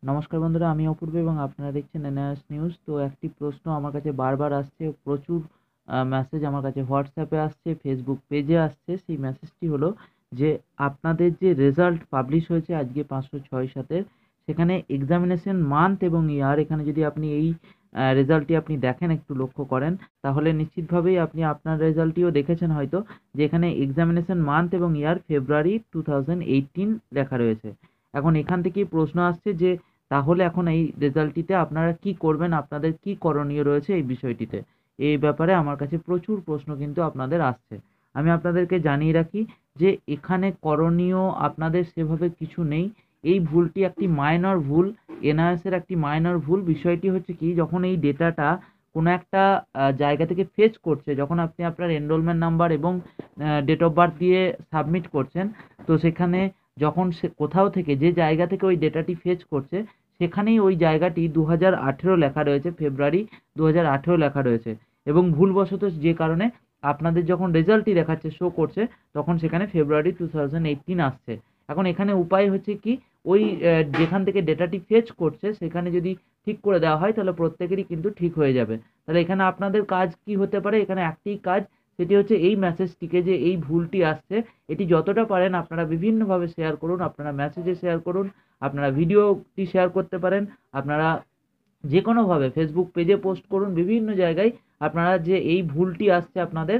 নমস্কার বন্ধুরা, আমি অপূর্ব এবং আপনারা দেখছেন এনআরএস নিউজ। তো একটি প্রশ্ন আমার কাছে বারবার আসছে, প্রচুর মেসেজ আমার কাছে হোয়াটসঅ্যাপে আসছে, ফেসবুক পেজে আসছে। সেই মেসেজটি হলো যে আপনাদের যে রেজাল্ট পাবলিশ হয়েছে আজকে 506-7, সেখানে এক্সামিনেশন মান্থ এবং ইয়ার, এখানে যদি আপনি এই রেজাল্টটি আপনি দেখেন, একটু লক্ষ্য করেন, তাহলে নিশ্চিতভাবেই আপনি আপনার রেজাল্টটিও দেখেছেন হয়তো, যে এখানে এক্সামিনেশন মান্থ এবং ইয়ার ফেব্রুয়ারি 2018 লেখা রয়েছে। এখন এখান থেকেই প্রশ্ন আসছে যে তাহলে এখন এই রেজাল্টটিতে আপনারা কি করবেন? আপনাদের কি করণীয় রয়েছে এই বিষয়টিতে? এই ব্যাপারে আমার কাছে প্রচুর প্রশ্ন কিন্তু আপনাদের আসছে। আমি আপনাদেরকে জানিয়ে রাখি যে এখানে করণীয় আপনাদের সেভাবে কিছু নেই। এই ভুলটি একটি মাইনর ভুল, এনআরএস এর একটি মাইনর ভুল। বিষয়টি হচ্ছে কি, যখন এই ডেটাটা কোনো একটা জায়গা থেকে ফেচ করছে, যখন আপনি আপনার এনরোলমেন্ট নাম্বার এবং ডেট অফ বার্থ দিয়ে সাবমিট করছেন, তো সেখানে যখন সে কোথাও থেকে, যে জায়গা থেকে ওই ডেটাটি ফেচ করছে, সেখানেই ওই জায়গাটি 2018 লেখা রয়েছে, ফেব্রুয়ারি 2018 লেখা রয়েছে, এবং ভুলবশত যে কারণে আপনাদের যখন রেজাল্টটি দেখাচ্ছে, শো করছে, তখন সেখানে ফেব্রুয়ারি 2018 আসছে। এখন এখানে উপায় হচ্ছে কি, ওই যেখান থেকে ডেটাটি ফেচ করছে সেখানে যদি ঠিক করে দেওয়া হয়, তাহলে প্রত্যেকেরই কিন্তু ঠিক হয়ে যাবে। তাহলে এখানে আপনাদের কাজ কি হতে পারে? এখানে একটিই কাজ, সেটি হচ্ছে এই মেসেজটিকে, যে এই ভুলটি আসছে, এটি যতটা পারেন আপনারা বিভিন্নভাবে শেয়ার করুন। আপনারা মেসেজে শেয়ার করুন, আপনারা ভিডিওটি শেয়ার করতে পারেন, আপনারা যে কোনোভাবে ফেসবুক পেজে পোস্ট করুন, বিভিন্ন জায়গায় আপনারা যে এই ভুলটি আসছে আপনাদের,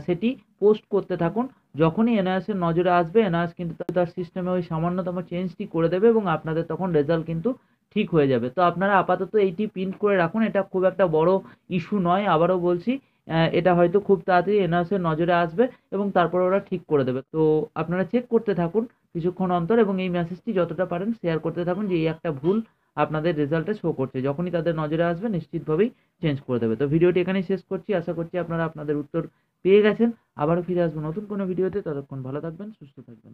সেটি পোস্ট করতে থাকুন। যখনই এনআরএস এর নজরে আসবে, এনআরএস কিন্তু তার সিস্টেমে ওই সামান্যতম চেঞ্জটি করে দেবে এবং আপনাদের তখন রেজাল্ট কিন্তু ঠিক হয়ে যাবে। তো আপনারা আপাতত এইটি প্রিন্ট করে রাখুন, এটা খুব একটা বড় ইস্যু নয়। আবারও বলছি, এটা হয়তো খুব তাড়াতাড়ি এনআরএস এর নজরে আসবে এবং তারপর ওরা ঠিক করে দেবে। তো আপনারা চেক করতে থাকুন কিছুক্ষণ অন্তর, এবং এই মেসেজটি যতটা পারেন শেয়ার করতে থাকুন যে এই একটা ভুল আপনাদের রেজাল্টে শো করছে। যখনই তাদের নজরে আসবে, নিশ্চিতভাবেই চেঞ্জ করে দেবে। তো ভিডিওটি এখানেই শেষ করছি। আশা করছি আপনারা আপনাদের উত্তর পেয়ে গেছেন। আবারও ফিরে আসবো নতুন কোনো ভিডিওতে। ততক্ষণ ভালো থাকবেন, সুস্থ থাকবেন।